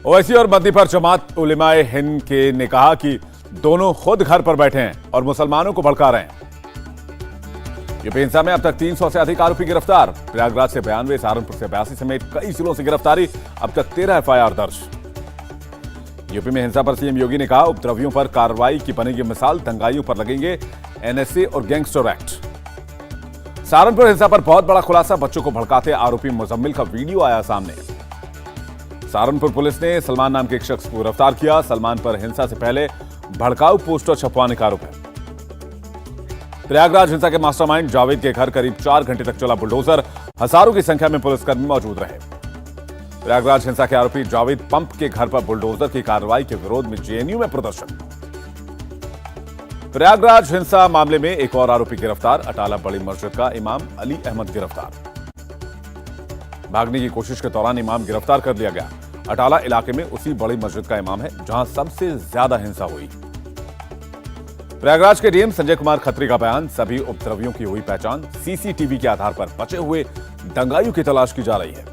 ओवैसी और मदनी पर जमात उलेमाए हिंद के ने कहा कि दोनों खुद घर पर बैठे हैं और मुसलमानों को भड़का रहे हैं। यूपी हिंसा में अब तक 300 से अधिक आरोपी गिरफ्तार। प्रयागराज से 92, सहारनपुर से 82 समेत कई जिलों से गिरफ्तारी। अब तक 13 एफआईआर दर्ज। यूपी में हिंसा पर सीएम योगी ने कहा, उपद्रवियों पर कार्रवाई की बनेगी मिसाल, दंगाइयों पर लगेंगे एनएसए और गैंगस्टर एक्ट। सहारनपुर हिंसा पर बहुत बड़ा खुलासा, बच्चों को भड़काते आरोपी मुजम्मिल का वीडियो आया सामने। सहारनपुर पुलिस ने सलमान नाम के एक शख्स को गिरफ्तार किया। सलमान पर हिंसा से पहले भड़काऊ पोस्टर छपवाने का आरोप है। प्रयागराज हिंसा के मास्टरमाइंड जावेद के घर करीब 4 घंटे तक चला बुलडोजर। हजारों की संख्या में पुलिसकर्मी मौजूद रहे। प्रयागराज हिंसा के आरोपी जावेद पंप के घर पर बुलडोजर की कार्रवाई के विरोध में जेएनयू में प्रदर्शन। प्रयागराज हिंसा मामले में एक और आरोपी गिरफ्तार। अटाला बड़ी मस्जिद का इमाम अली अहमद गिरफ्तार। भागने की कोशिश के दौरान इमाम गिरफ्तार कर लिया गया। अटाला इलाके में उसी बड़ी मस्जिद का इमाम है जहां सबसे ज्यादा हिंसा हुई। प्रयागराज के डीएम संजय कुमार खत्री का बयान, सभी उपद्रवियों की हुई पहचान, सीसीटीवी के आधार पर बचे हुए दंगाइयों की तलाश की जा रही है।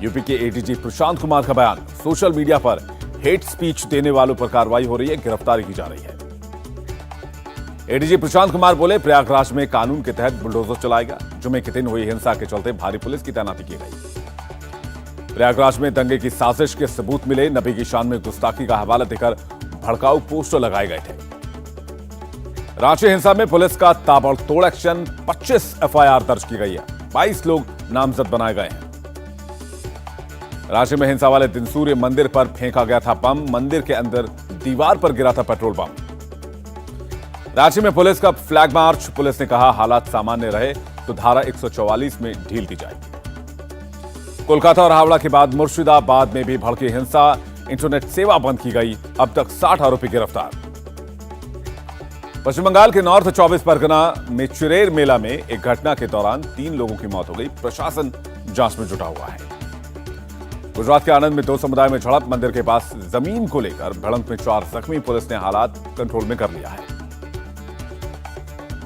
यूपी के एडीजी प्रशांत कुमार का बयान, सोशल मीडिया पर हेट स्पीच देने वालों पर कार्रवाई हो रही है, गिरफ्तारी की जा रही है। एडीजी प्रशांत कुमार बोले, प्रयागराज में कानून के तहत बुलडोजर चलाएगा। जुमे के दिन हुई हिंसा के चलते भारी पुलिस की तैनाती की गई। प्रयागराज में दंगे की साजिश के सबूत मिले। नबी की शान में गुस्ताखी का हवाला देकर भड़काऊ पोस्टर लगाए गए थे। रांची हिंसा में पुलिस का ताबड़तोड़ एक्शन, 25 एफआईआर दर्ज की गई है। 22 लोग नामजद बनाए गए हैं। रांची में हिंसा वाले दिन सूर्य मंदिर पर फेंका गया था बम। मंदिर के अंदर दीवार पर गिरा था पेट्रोल बम। रांची में पुलिस का फ्लैग मार्च। पुलिस ने कहा, हालात सामान्य रहे तो धारा 144 में ढील दी जाएगी। कोलकाता और हावड़ा के बाद मुर्शिदाबाद में भी भड़की हिंसा। इंटरनेट सेवा बंद की गई। अब तक 60 आरोपी गिरफ्तार। पश्चिम बंगाल के नॉर्थ 24 परगना में चिरेर मेला में एक घटना के दौरान 3 लोगों की मौत हो गई। प्रशासन जांच में जुटा हुआ है। गुजरात के आनंद में 2 समुदाय में झड़प। मंदिर के पास जमीन को लेकर भिड़ंत में 4 जख्मी। पुलिस ने हालात कंट्रोल में कर लिया है।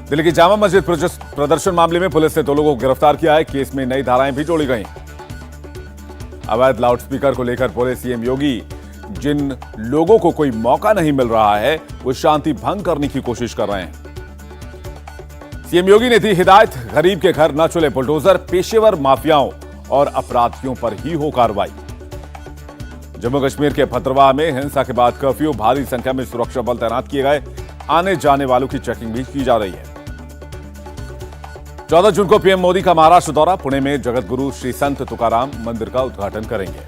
दिल्ली की जामा मस्जिद प्रदर्शन मामले में पुलिस ने 2 लोगों को गिरफ्तार किया है। केस में नई धाराएं भी जोड़ी गई। अवैध लाउडस्पीकर को लेकर बोले सीएम योगी, जिन लोगों को कोई मौका नहीं मिल रहा है वो शांति भंग करने की कोशिश कर रहे हैं। सीएम योगी ने दी हिदायत, गरीब के घर न चले बुलडोजर, पेशेवर माफियाओं और अपराधियों पर ही हो कार्रवाई। जम्मू कश्मीर के भद्रवाह में हिंसा के बाद कर्फ्यू, भारी संख्या में सुरक्षा बल तैनात किए गए। आने जाने वालों की चेकिंग भी की जा रही है। 14 जून को पीएम मोदी का महाराष्ट्र दौरा। पुणे में जगत गुरु श्री संत तुकाराम मंदिर का उद्घाटन करेंगे।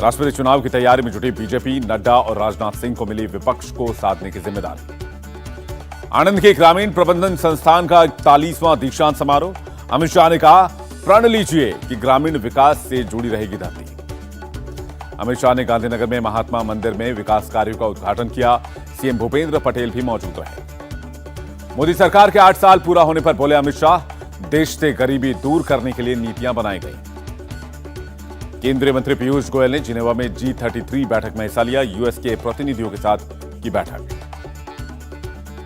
राष्ट्रपति चुनाव की तैयारी में जुटी बीजेपी, नड्डा और राजनाथ सिंह को मिली विपक्ष को साधने की जिम्मेदारी। आनंद के ग्रामीण प्रबंधन संस्थान का 41वां दीक्षांत समारोह। अमित शाह ने कहा, प्रण लीजिए कि ग्रामीण विकास से जुड़ी रहेगी धरती। अमित शाह ने गांधीनगर में महात्मा मंदिर में विकास कार्यों का उद्घाटन किया। सीएम भूपेंद्र पटेल भी मौजूद रहे। मोदी सरकार के 8 साल पूरा होने पर बोले अमित शाह, देश से गरीबी दूर करने के लिए नीतियां बनाई गई। केंद्रीय मंत्री पीयूष गोयल ने जिनेवा में G33 बैठक में हिस्सा लिया। यूएस के प्रतिनिधियों के साथ की बैठक।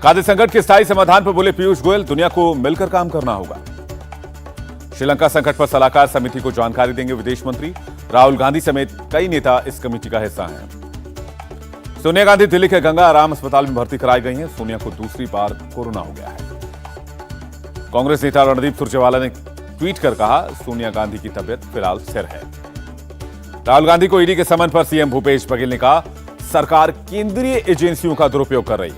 खाद्य संकट के स्थायी समाधान पर बोले पीयूष गोयल, दुनिया को मिलकर काम करना होगा। श्रीलंका संकट पर सलाहकार समिति को जानकारी देंगे विदेश मंत्री। राहुल गांधी समेत कई नेता इस कमेटी का हिस्सा हैं। सोनिया गांधी दिल्ली के गंगा आराम अस्पताल में भर्ती कराई गई हैं। सोनिया को दूसरी बार कोरोना हो गया है। कांग्रेस नेता रणदीप सुरजेवाला ने ट्वीट कर कहा, सोनिया गांधी की तबीयत फिलहाल स्थिर है। राहुल गांधी को ईडी के समन पर सीएम भूपेश बघेल ने कहा, सरकार केंद्रीय एजेंसियों का दुरुपयोग कर रही है।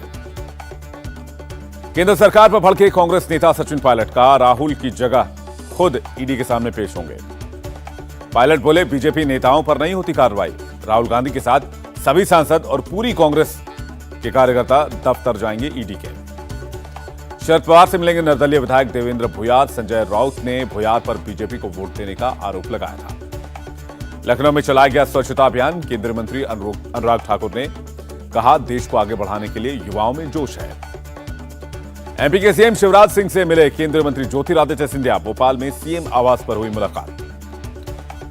केंद्र सरकार पर भड़के कांग्रेस नेता सचिन पायलट का राहुल की जगह खुद ईडी के सामने पेश होंगे। पायलट बोले, बीजेपी नेताओं पर नहीं होती कार्रवाई। राहुल गांधी के साथ सभी सांसद और पूरी कांग्रेस के कार्यकर्ता दफ्तर जाएंगे ईडी के। शरद पवार से मिलेंगे निर्दलीय विधायक देवेंद्र भुयार। संजय राउत ने भुयार पर बीजेपी को वोट देने का आरोप लगाया था। लखनऊ में चलाया गया स्वच्छता अभियान। केंद्रीय मंत्री अनुराग ठाकुर ने कहा, देश को आगे बढ़ाने के लिए युवाओं में जोश है। एमपी के सीएम शिवराज सिंह से मिले केंद्रीय मंत्री ज्योतिरादित्य सिंधिया। भोपाल में सीएम आवास पर हुई मुलाकात।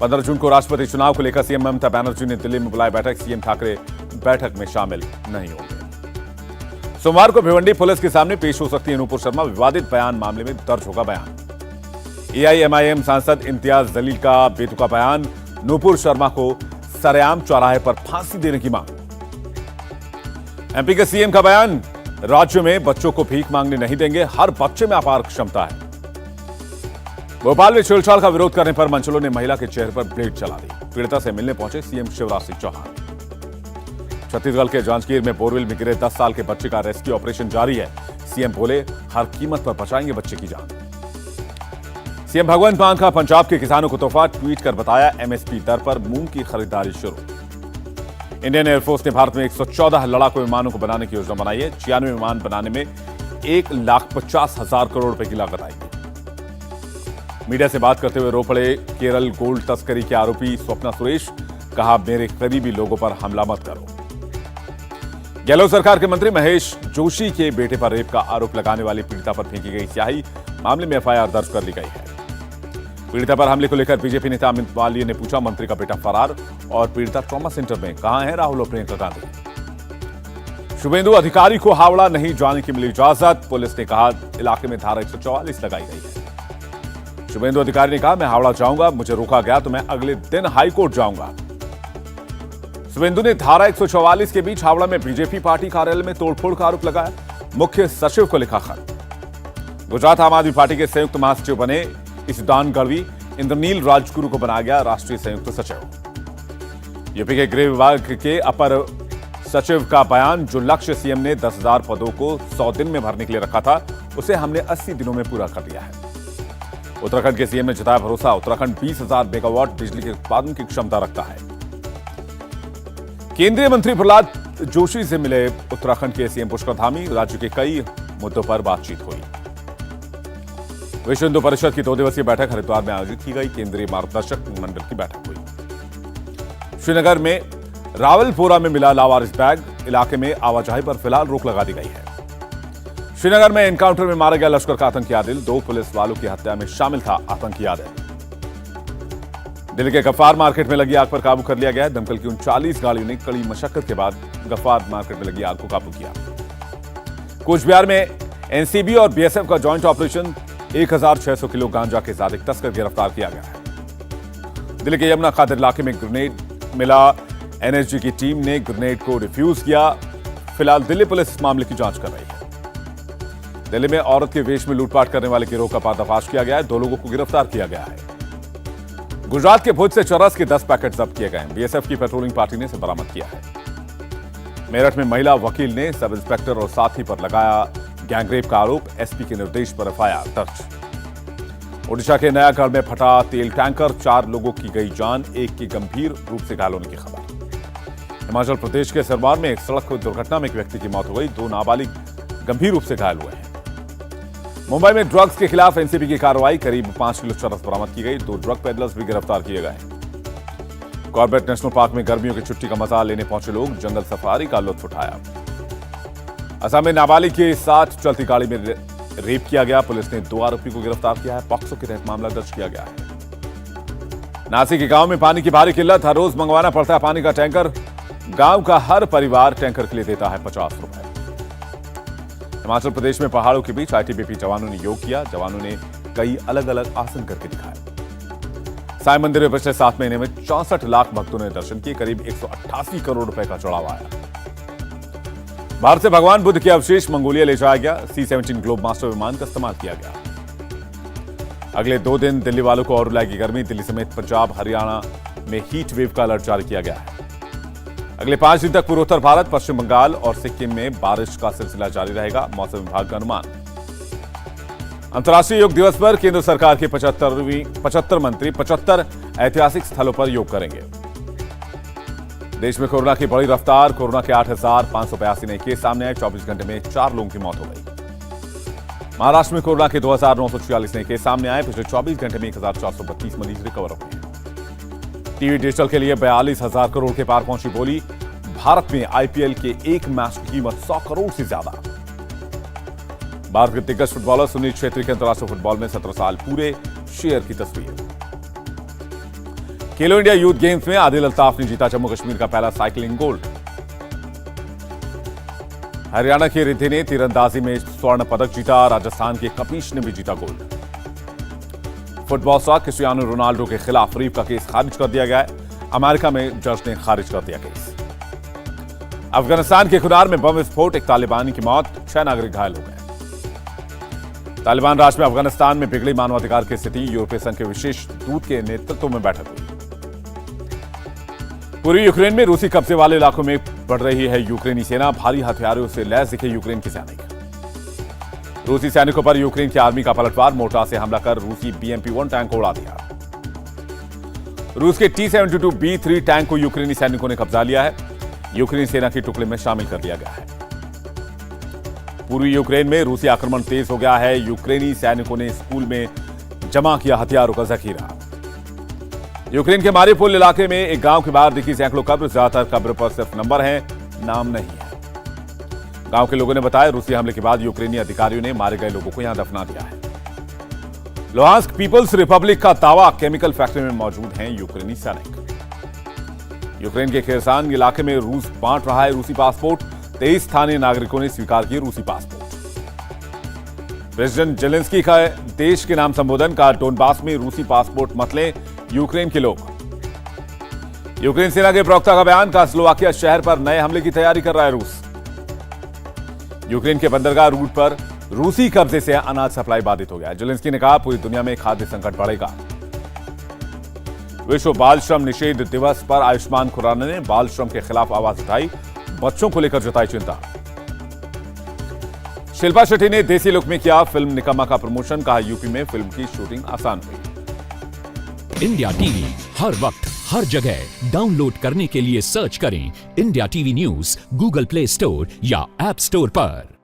15 जून को राष्ट्रपति चुनाव को लेकर सीएम ममता बनर्जी ने दिल्ली में बुलाई बैठक। सीएम ठाकरे बैठक में शामिल नहीं होंगे। सोमवार को भिवंडी पुलिस के सामने पेश हो सकती है नूपुर शर्मा। विवादित बयान मामले में दर्ज होगा बयान। एआईएमआईएम सांसद इम्तियाज जलील का बेतुका बयान। नूपुर शर्मा को सरेआम चौराहे पर फांसी देने की मांग। एमपी के सीएम का बयान, राज्य में बच्चों को भीख मांगने नहीं देंगे, हर बच्चे में अपार क्षमता है। भोपाल में छेड़छाड़ का विरोध करने पर मंचलों ने महिला के चेहरे पर ब्लेड चला दी। पीड़िता से मिलने पहुंचे सीएम शिवराज सिंह चौहान। छत्तीसगढ़ के जांजगीर में बोरवेल में गिरे 10 साल के बच्चे का रेस्क्यू ऑपरेशन जारी है। सीएम बोले, हर कीमत पर बचाएंगे बच्चे की जान। सीएम भगवंत मान का पंजाब के किसानों को तोहफा, ट्वीट कर बताया एमएसपी दर पर मूंग की खरीदारी शुरू। इंडियन एयरफोर्स ने भारत में 114 लड़ाकू विमानों को बनाने की योजना बनाई है। 96 विमान बनाने में 1,50,000 करोड़ रुपए की लागत आएगी। मीडिया से बात करते हुए रो पड़े केरल गोल्ड तस्करी के आरोपी स्वप्ना सुरेश, कहा, मेरे करीबी लोगों पर हमला मत करो। गहलोत सरकार के मंत्री महेश जोशी के बेटे पर रेप का आरोप लगाने वाली पीड़िता पर फेंकी गई स्याही, मामले में एफआईआर दर्ज कर ली गई है। पीड़िता पर हमले को लेकर बीजेपी नेता अमित मालवीय ने पूछा, मंत्री का बेटा फरार और पीड़िता ट्रॉमा सेंटर में, कहां है राहुल और प्रियंका गांधी। शुभेंदु अधिकारी को हावड़ा नहीं जाने की मिली इजाजत, पुलिस ने कहा इलाके में धारा 144 लगाई गई है। शुभेंदु अधिकारी ने कहा, मैं हावड़ा जाऊंगा, मुझे रोका गया तो मैं अगले दिन हाईकोर्ट जाऊंगा। शुभेंदु ने धारा 144 के बीच हावड़ा में बीजेपी पार्टी कार्यालय में तोड़फोड़ का आरोप लगाया। मुख्य सचिव को लिखा खत। गुजरात आम आदमी पार्टी के संयुक्त महासचिव बने ईसुदान गढ़वी, इंद्रनील राजगुरु को बनाया गया राष्ट्रीय संयुक्त सचिव। यूपी के गृह विभाग के अपर सचिव का बयान, जो लक्ष्य सीएम ने 10,000 पदों को 100 दिन में भरने के लिए रखा था, उसे हमने 80 दिनों में पूरा कर लिया है। उत्तराखंड के सीएम ने जताया भरोसा, उत्तराखंड 20,000 मेगावाट बिजली के उत्पादन की क्षमता रखता है। केंद्रीय मंत्री प्रहलाद जोशी से मिले उत्तराखंड के सीएम पुष्कर धामी, राज्य के कई मुद्दों पर बातचीत हुई। विश्व हिंदू परिषद की 2 दिवसीय बैठक हरिद्वार में आयोजित की गई। केंद्रीय मार्गदर्शक मंडल की बैठक हुई। श्रीनगर में रावलपोरा में मिला लावारिस बैग, इलाके में आवाजाही पर फिलहाल रोक लगा दी गई है। श्रीनगर में एनकाउंटर में मारा गया लश्कर का आतंकी आदिल, 2 पुलिस वालों की हत्या में शामिल था आतंकी आदिल। दिल्ली के गफ्फार मार्केट में लगी आग पर काबू कर लिया गया। दमकल की 39 गाड़ियों ने कड़ी मशक्कत के बाद गफ्फार मार्केट में लगी आग को काबू किया। कूच बिहार में एनसीबी और बीएसएफ का जॉइंट ऑपरेशन, 1,600 किलो गांजा के साथ एक तस्कर गिरफ्तार किया गया है। दिल्ली के यमुना खादर इलाके में ग्रेनेड मिला। एनएसजी की टीम ने ग्रेनेड को डिफ्यूज किया। फिलहाल दिल्ली पुलिस इस मामले की जांच कर रही है। दिल्ली में औरत के वेश में लूटपाट करने वाले गिरोह का पर्दाफाश किया गया है। 2 लोगों को गिरफ्तार किया गया है। गुजरात के भुज से चरस के 10 पैकेट जब्त किए गए हैं। बीएसएफ की पेट्रोलिंग पार्टी ने इसे बरामद किया है। मेरठ में महिला वकील ने सब इंस्पेक्टर और साथी पर लगाया गैंगरेप का आरोप, एसपी के निर्देश पर एफआईआर दर्ज। ओडिशा के नयागढ़ में फटा तेल टैंकर, 4 लोगों की गई जान, 1 की गंभीर रूप से घायल होने की खबर। हिमाचल प्रदेश के सिरमौर में एक सड़क दुर्घटना में एक व्यक्ति की मौत हो गई, 2 नाबालिग गंभीर रूप से घायल हुए हैं। मुंबई में ड्रग्स के खिलाफ एनसीबी की कार्रवाई, करीब 5 किलो चरस बरामद की गई। 2 ड्रग पेडलर्स भी गिरफ्तार किए गए। कॉर्बेट नेशनल पार्क में गर्मियों की छुट्टी का मजा लेने पहुंचे लोग, जंगल सफारी का लुत्फ उठाया। असम में नाबालिग के साथ चलती गाड़ी में रेप किया गया, पुलिस ने 2 आरोपी को गिरफ्तार किया है। पॉक्सो के तहत मामला दर्ज किया गया है। नासिक के गांव में पानी की भारी किल्लत, हर रोज मंगवाना पड़ता है पानी का टैंकर। गांव का हर परिवार टैंकर के लिए देता है 50 रुपए। हिमाचल प्रदेश में पहाड़ों के बीच आईटीबीपी जवानों ने योग किया। जवानों ने कई अलग अलग आसन करके दिखाए। साईं मंदिर में पिछले 7 महीने में 64 लाख भक्तों ने दर्शन किए। करीब 188 करोड़ रुपए का चढ़ावा आया। भारत से भगवान बुद्ध के अवशेष मंगोलिया ले जाया गया। C-17 ग्लोब मास्टर विमान का इस्तेमाल किया गया। अगले 2 दिन दिल्ली वालों को और लाएगी गर्मी। दिल्ली समेत पंजाब, हरियाणा में हीट वेव का अलर्ट जारी किया गया है। अगले 5 दिन तक पूर्वोत्तर भारत, पश्चिम बंगाल और सिक्किम में बारिश का सिलसिला जारी रहेगा, मौसम विभाग का अनुमान। अंतर्राष्ट्रीय योग दिवस पर केंद्र सरकार के 75 मंत्री 75 ऐतिहासिक स्थलों पर योग करेंगे। देश में कोरोना की बड़ी रफ्तार, कोरोना के 8,582 नए केस सामने आए। 24 घंटे में 4 लोगों की मौत हो गई। महाराष्ट्र में कोरोना के 2,946 नए केस सामने आए। पिछले 24 घंटे में 1,432 मरीज रिकवर हो गए। टीवी डिजिटल के लिए 42,000 करोड़ के पार पहुंची बोली। भारत में आईपीएल के एक मैच की कीमत 100 करोड़ से ज्यादा। भारत के दिग्गज फुटबॉलर सुनील छेत्री के अंतर्राष्ट्रीय फुटबॉल में 17 साल पूरे, शेयर की तस्वीर। खेलो इंडिया यूथ गेम्स में आदिल अल्ताफ ने जीता जम्मू कश्मीर का पहला साइकिलिंग गोल्ड। हरियाणा की रिद्धि ने तीरंदाजी में स्वर्ण पदक जीता। राजस्थान के कपीश ने भी जीता gold. Football star Cristiano Ronaldo के खिलाफ रेप का केस खारिज कर दिया गया है। अमेरिका में जज ने खारिज कर दिया केस। अफगानिस्तान के खुदार में बम विस्फोट, एक तालिबानी की मौत, 6 नागरिक घायल हो गए। तालिबान राज में अफगानिस्तान में बिगड़ी मानवाधिकार की स्थिति, यूरोपीय संघ के विशेष दूत के नेतृत्व में बैठक हुई। पूर्वी यूक्रेन में रूसी कब्जे वाले इलाकों में बढ़ रही है यूक्रेनी सेना, भारी हथियारों से लैस दिखे यूक्रेन के सैनिक। रूसी सैनिकों पर यूक्रेन की आर्मी का पलटवार, मोर्टार से हमला कर रूसी BMP-1 टैंक को उड़ा दिया। रूस के T-72B3 टैंक को यूक्रेनी सैनिकों ने कब्जा लिया है, यूक्रेनी सेना की टुकड़े में शामिल कर लिया गया है। पूर्वी यूक्रेन में रूसी आक्रमण तेज हो गया है, यूक्रेनी सैनिकों ने स्कूल में जमा किया हथियारों का जखीरा। यूक्रेन के मारिउपोल इलाके में एक गांव के बाहर दिखी सैकड़ों कब्र, ज्यादातर कब्र पर सिर्फ नंबर हैं, नाम नहीं है। गांव के लोगों ने बताया रूसी हमले के बाद यूक्रेनी अधिकारियों ने मारे गए लोगों को यहां दफना दिया है। लुहांस्क पीपल्स रिपब्लिक का दावा, केमिकल फैक्ट्री में मौजूद हैं यूक्रेनी सैनिक। यूक्रेन के खेरसान इलाके में रूस बांट रहा है रूसी पासपोर्ट, 23 स्थानीय नागरिकों ने स्वीकार किए रूसी पासपोर्ट। प्रेसिडेंट जेलेंस्की का देश के नाम संबोधन का, डोनबास में रूसी पासपोर्ट मत लें यूक्रेन के लोग। यूक्रेन सेना के प्रवक्ता का बयान का, स्लोवाकिया शहर पर नए हमले की तैयारी कर रहा है रूस। यूक्रेन के बंदरगाह रूट पर रूसी कब्जे से अनाज सप्लाई बाधित हो गया। जेलेंस्की ने कहा पूरी दुनिया में खाद्य संकट बढ़ेगा। विश्व बाल श्रम निषेध दिवस पर आयुष्मान खुराना ने बाल श्रम के खिलाफ आवाज उठाई, बच्चों को लेकर जताई चिंता। शिल्पा शेट्टी ने देसी लुक में किया फिल्म निकम्मा का प्रमोशन, कहा यूपी में फिल्म की शूटिंग आसान हुई। इंडिया टीवी हर वक्त हर जगह डाउनलोड करने के लिए सर्च करें India TV news Google play store या ऐप स्टोर पर।